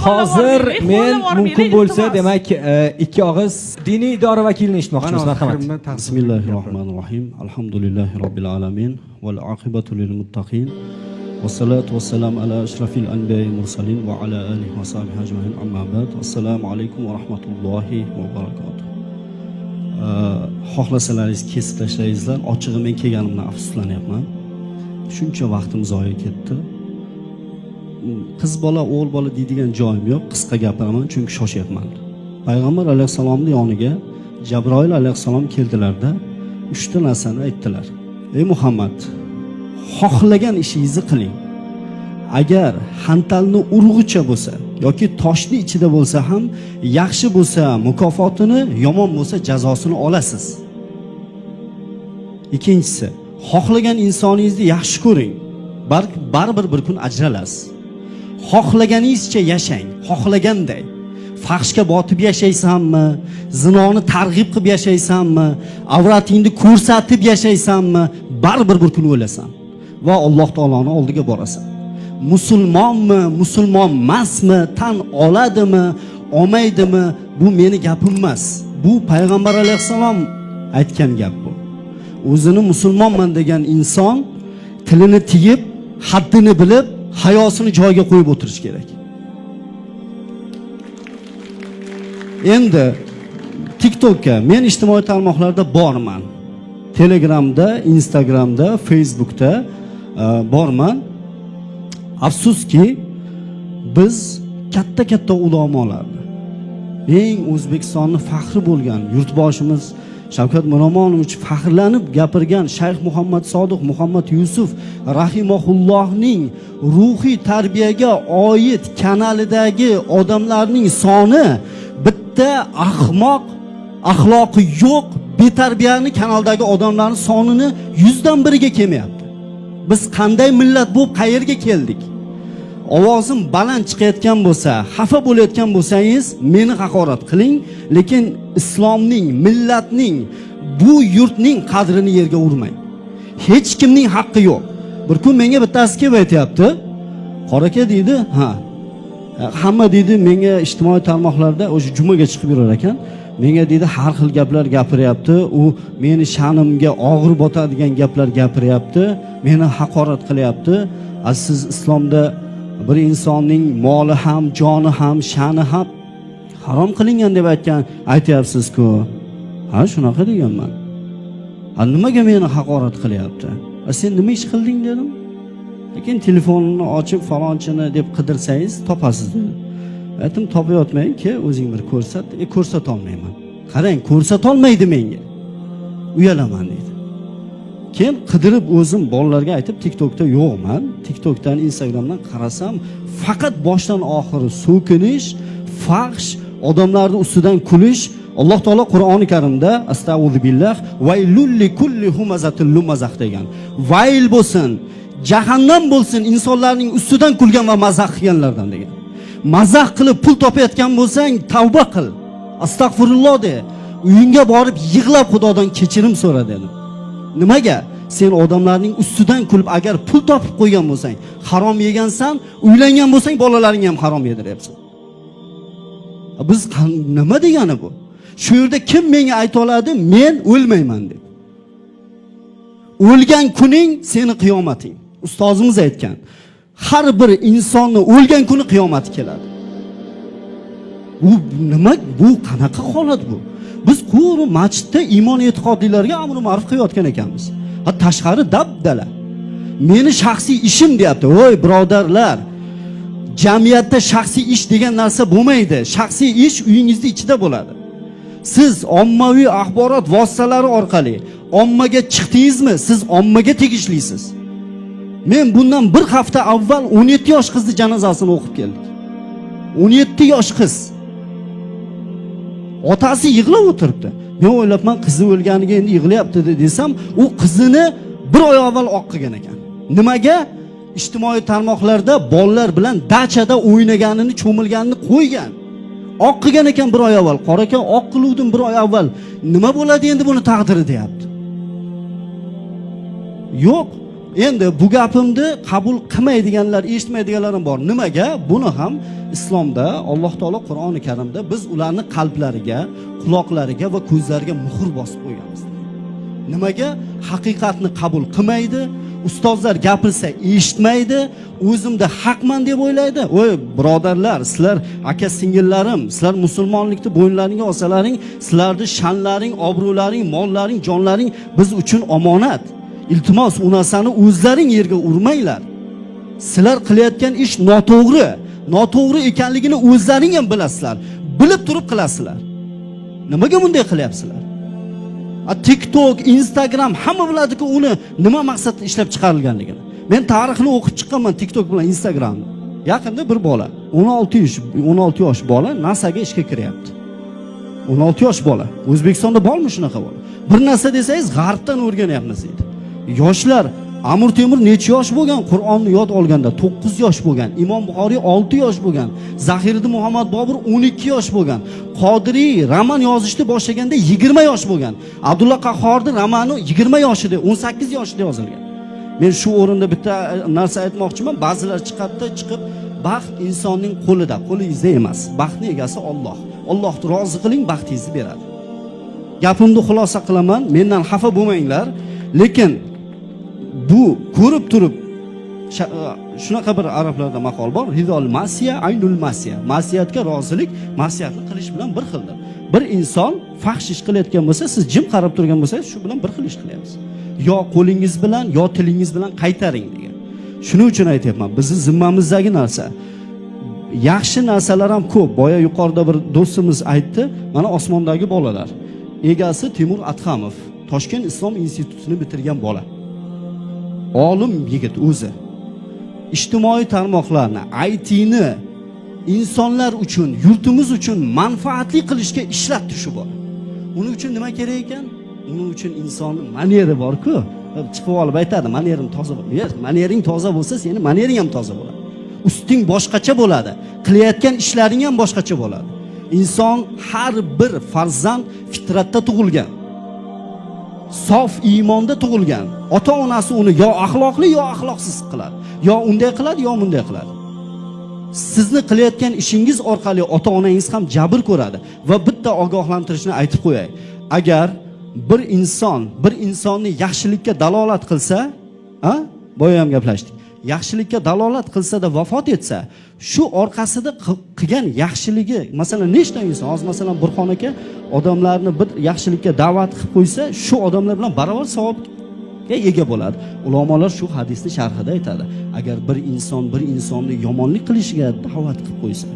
hozir men mumkin bo'lsa demak ikki og'iz diniy idora vakilini eshitmoqchimiz. Marhamat. Bismillahirrohmanirrohim. Alhamdulillahi robbil alamin val aqibatu lil muttaqin. Wassalatu wassalamu ala ashrafil anbiya'i mursalin va ala alihi va sahbihi ajma'in. Amma ba'd. Assalomu alaykum va rahmatullohi va barakatuh. Xohlasalaringiz kesib tashlaysizlar. Ochig'i men kelganimdan afsuslanyapman. Shuncha vaqtim zoya ketdi. Qiz bola, o'g'il bola deydigan joyim yo'q. Qisqa gapiraman chunki shoshyapman. Payg'ambar alayhisalomning yoniga Jabroil alayhisalom keldilarda 3 ta narsani aytdilar. Ey Muhammad, xohlagan ishingizni qiling. Agar hantalni urg'icha bo'lsa yoki toshni ichida bo'lsa ham yaxshi bo'lsa mukofotini, yomon bo'lsa jazosini olasiz. Ikkinchisi, xohlagan insoningizni yaxshi ko'ring. Baribir bir kun ajralasiz. Xohlaganingizcha yashang, xohlaganday. Fahshga botib yashaysanmi, zinoni targ'ib qilib yashaysanmi, avratingni ko'rsatib yashaysanmi, baribir bir kun o'lasan va Alloh taoloning oldiga borasan. Musulmonmi, musulmon emasmi, tan oladimi, olmaydimi, bu meni gapim emas. Bu payg'ambar alayhisalom aytgan gap bu. O'zini musulmonman degan inson tilini tiyib, haddini bilib, hayosini joyiga qo'yib o'tirish kerak. Endi TikTokka men ijtimoiy tarmoqlarda borman. Telegramda, Instagramda, Facebookda borman. Afsuski biz katta ulamolarni, eng O'zbekistonni faxri bo'lgan yurtboshimiz Shavkat Miromonovich faxrlanib gapirgan Shayx Muhammad Sodiq Muhammad Yusuf rahimahullohning ruhiy tarbiyaga oid kanalidagi odamlarning soni bitta ahmoq, axloqi yo'q, betarbiyani kanaldagi odamlarning sonini 100 dan biriga kelmayapti. Biz qanday millat bo'lib qayerga keldik? Ovozim baland chiqayotgan bo'lsa, xafa bo'layotgan bo'lsangiz, meni haqorat qiling, lekin islomning, millatning, bu yurtning qadrini yerga urmang. Hech kimning haqqi yo'q. Bir kun menga bittasi kelib aytayapti. Qoraka deydi, hamma deydi menga ijtimoiy tarmoqlarda o'sha jumaga chiqib yurar ekan. Menga deydi har xil gaplar gapiryapti, u meni sha'nimga og'ir botadigan gaplar gapiryapti, meni haqorat qilyapti. Siz islomda bir insonning moli ham, joni ham, sha'ni ham harom qilingan deb aytyapsiz-ku. Ha, shunaqa deganman. Nimaga meni haqorat qilyapti? Sen nima ish qilding dedim. Lekin telefonini ochib falonchini deb qidirsangiz topasiz dedi. Aytdim, topayotmayki, o'zing bir ko'rsat. Ko'rsata olmayman. Qarang, ko'rsata olmaydi menga. Uyalaman dedi. Keyin qidirib o'zim bolalarga aytib TikTokda yo'qman. TikTokdan, Instagramdan qarasam, faqat boshdan oxiri so'kinish, fahsh, odamlarning ustidan kulish. Alloh taolo Qur'oni Karimda astag'firullah vaylul likulli humazatil lumazah degan. Vayl bo'lsin, jahannam bo'lsin insonlarning ustidan kulgan va mazah qilganlardan degan. Mazah qilib pul topayotgan bo'lsang, tavba qil. Astag'firulloh de. Uyingga borib yig'lab Xudodan kechirim so'ra dedi. Nimaga? Sen odamlarning ustidan kulib agar pul topib qo'ygan bo'lsang, harom yegansan, uylangan bo'lsang, bolalaringni ham harom yediryapsan. Biz nima degani bu? Shu yerda kim menga ayta oladi, men o'lmayman deb. O'lgan kuning seni qiyomating. Ustozimiz aytgan. Har bir insonni o'lgan kuni qiyomati keladi. Bu nima? Bu qanaqa holat bu? Biz quri masjidda iymon e'tiqodlilarga amr ma'ruf qilayotgan ekanmiz. Tashqari dabdala. Meni shaxsiy ishim deyapti. Voy birodarlar, jamiyatda shaxsiy ish degan narsa bo'lmaydi. Shaxsiy ish uyingizning ichida bo'ladi. Siz ommaviy axborot vositalari orqali ommaga chiqdingizmi? Siz ommaga tegishlisiz. Men bundan bir hafta avval 17 yosh qizni janozasini o'qib keldik. 17 yosh qiz. Otasi yig'lab o'tiribdi. Men o'ylabman, qizi o'lganiga endi yig'layapti desam, u qizini bir oy avval oq qilgan ekan. Nimaga? Ijtimoiy tarmoqlarda bolalar bilan dachada o'ynaganini, cho'milganini qo'ygan. Oq qilgan ekan bir oy avval. Qoraka oq qiluvdim bir oy avval. Nima bo'ladi endi buni taqdiri deyapti. Yo'q. Endi bu gapimni qabul qilmaydiganlar, eshitmaydiganlar ham bor. Nimaga? Buni ham islomda Alloh taolo Qur'oni Karimda biz ularni qalblariga, quloqlariga va ko'zlariga muhr bosib qo'yganmiz. Nimaga? Haqiqatni qabul qilmaydi, ustozlar gapirsa eshitmaydi, o'zimda haqman deb o'ylaydi. Voy birodarlar, sizlar aka singillarim, sizlar musulmonlikni bo'ynlaringga olsalaring, sizlarning sha'nlaring, obro'laring, mollaring, jonlaring biz uchun omonat. Iltimos, u narsani o'zlaring yerga urmanglar. Sizlar qilayotgan ish noto'g'ri. Noto'g'ri ekanligini o'zlaring ham bilasizlar. Bilib turib qilasizlar. Nimaga bunday qilyapsizlar? TikTok, Instagram hamma biladi-ku uni nima maqsadda ishlab chiqarilganligini. Men tarixini o'qib chiqqanman TikTok bilan Instagramni. Yaqinda bir bola, 16 yosh bola NASAga ishga kiryapti. 16 yosh bola. O'zbekistonda bormi shunaqa bola? Bir narsa desangiz g'arbdan o'rganyapmiz deydi. Yoshlar Amir Temur necha yosh bo'lgan? Qur'onni yod olganda 9 yosh bo'lgan. Imom Buxoriy 6 yosh bo'lgan. Zahiriddin Muhammad Bobur 12 yosh bo'lgan. Qodiriy roman yozishni boshlaganda 20 yosh bo'lgan. Abdulla Qahhorning romani 20 yoshida, 18 yoshida yozilgan. Men shu o'rinda bitta narsa aytmoqchiman. Ba'zilar chiqib, baxt insonning qo'lida, qo'lingizda emas. Baxtning egasi Alloh. Allohni rozi qiling, baxtingizni beradi. Gapimni xulosa qilaman, mendan xafa bo'lmanglar, lekin bu ko'rib turib shunaqa bir arablarda maqol bor. Ridol masiya, aynul masiya. Masiyatga rozilik, masiyatni qilish bilan bir xildir. Bir inson fahsh ish qilayotgan bo'lsa, siz jim qarab turgan bo'lsangiz, shu bilan bir xil ish qilyapsiz. Yo qo'lingiz bilan, yo tilingiz bilan qaytaring degan. Shuning uchun aytayapman, bizning zimmamizdagi narsa. Yaxshi narsalar ham ko'p. Boya yuqorida bir do'stimiz aytdi, mana osmondagi bolalar. Egasi Temur Atxamov, Toshkent Islom institutini bitirgan bola. Olim yigit o'zi. Ijtimoiy tarmoqlarni, ITni insonlar uchun, yurtimiz uchun manfaatli qilishga ishlatdi shu bola. Uning uchun nima kerak ekan? Uning uchun insonning maneri bor-ku. Chiqib olib aytadi, manerim toza bo'l. Yo'q, manering toza bo'lsa, seni manering ham toza bo'ladi. Usting boshqacha bo'ladi. Qilayotgan ishlaring ham boshqacha bo'ladi. Inson har bir farzand fitratda tug'ilgan. Sof iymonda tug'ilgan. Ota-onasi uni yo axloqli yo axloqsiz qiladi. Yo unday qiladi, yo bunday qiladi. Sizni qilayotgan ishingiz orqali ota-onangiz ham jabr ko'radi va bitta ogohlantirishni aytib qo'yay. Agar bir insonni yaxshilikka dalolat qilsa, boya ham gaplashdik. Yaxshilikka dalolat qilsa-da vafot etsa, shu orqasida qilgan yaxshiligi, masalan, nechta inson, hozir masalan Burxon aka odamlarni bir yaxshilikka da'vat qilib qo'ysa, shu odamlar bilan barobar savobga ega bo'ladi. Ulamolar shu hadisni sharhida aytadi. Agar bir insonni yomonlik qilishiga da'vat qilib qo'ysa,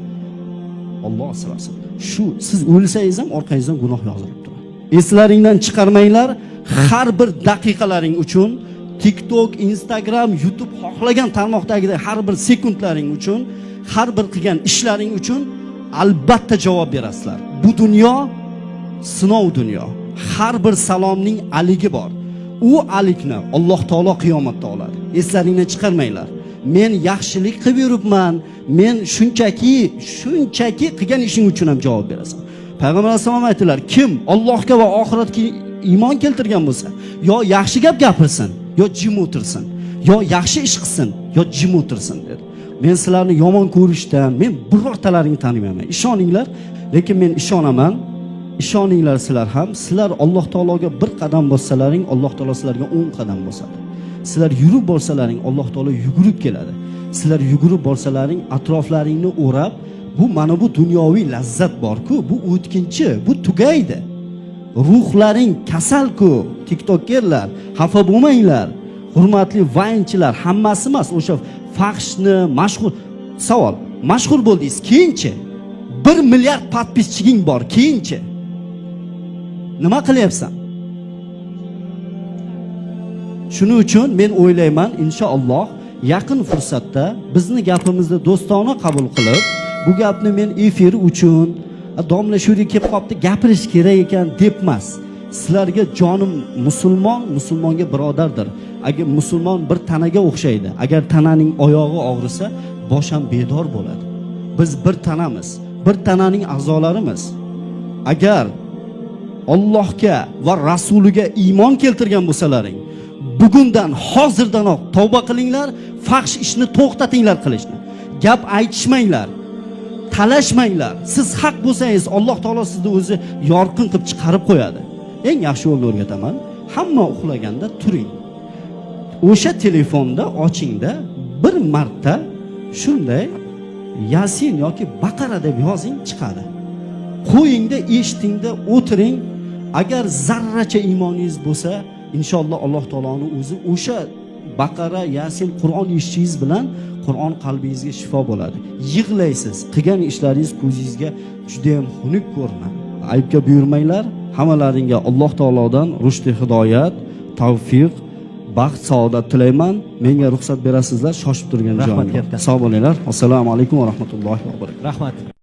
Alloh asrasin. Shu siz o'lsangiz ham orqangizdan gunoh yozilib turadi. Eslaringdan chiqarmanglar, har bir daqiqalaring uchun TikTok, Instagram, YouTube xohlagan tarmoqdagidek har bir sekundlaring uchun, har bir qilgan ishlaring uchun albatta javob berasizlar. Bu dunyo sinov dunyo. Har bir salomning aligi bor. U alikni Alloh taolo qiyomatda oladi. Eslaringdan chiqarmanglar. Men yaxshilik qilib yuribman. Men shunchaki qilgan ishing uchun ham javob berasan. Payg'ambar alayhisalom aytdilar, kim Allohga va oxiratga iymon keltirgan bo'lsa, yo yaxshi gap gapirsin, yo jim o'tirsin, yo yaxshi ish qilsin, yo jim o'tirsin dedi. Men sizlarni yomon ko'rishdan, men birortalaringni tanimayman. Ishoninglar, lekin men ishonaman. Ishoninglar sizlar ham, sizlar Alloh taologa bir qadam bossalaring, Alloh taolo sizlarga 10 qadam bosadi. Sizlar yurib borsalaring, Alloh taolo yugurib keladi. Sizlar yugurib borsalaring, atroflaringni o'rab, bu mana bu dunyoviy lazzat bor-ku, bu o'tkinchi, bu tugaydi. Ruhlaring kasal-ku, TikTokkerlar, xafa bo'lmanglar. Hurmatli vaynchilar, hammasi emas, o'sha faxshni mashhur savol. Mashhur bo'ldingiz, keyinchi 1 milliard podpischiging bor, keyinchi nima qilyapsan? Shuning uchun men o'ylayman, inshaalloh yaqin fursatda bizni gapimizni do'stona qabul qilib, bu gapni men efir uchun domla shu yerga kelib qopti, gapirish kerak ekan deb emas. Sizlarga jonim musulmonga birodardir. Agar musulmon bir tanaga o'xshaydi. Agar tananing oyog'i og'risa, bosh ham bedor bo'ladi. Biz bir tanamiz, bir tananing a'zolarimiz. Agar Allohga va rasuliga iymon keltirgan bo'lsalaring, bugundan hozirdanoq tavba qilinglar, fahsh ishni to'xtatinglar qilishni. Gap aytishmanglar. talashmanglar. Siz haq bo'lsangiz, Alloh taolo sizni o'zi yorqin qilib chiqarib qo'yadi. Eng yaxshi yo'lni o'rgataman. Hamma uxlaganda turing. O'sha telefonda ochingda bir marta shunday Yasin yoki Baqara deb yozing, chiqadi. Qo'yingda, eshitingda o'tiring. Agar zarracha iymoningiz bo'lsa, inshaalloh Alloh taoloning o'zi o'sha Baqara, Yasin, Qur'on eshitishingiz bilan Qur'on qalbingizga shifo bo'ladi. Yig'laysiz, qilgan ishlaringiz ko'zingizga juda ham xunuk ko'rinadi. Aybga buyurmanglar. Hammalaringga Alloh taolodan rushd, hidoyat, tavfiq, baxt, saodat tilayman. Menga ruxsat berasizlar, shoshib turgan joyimga. Sog' bo'linglar. Assalomu alaykum va rahmatullohi va barakatuh. Rahmat.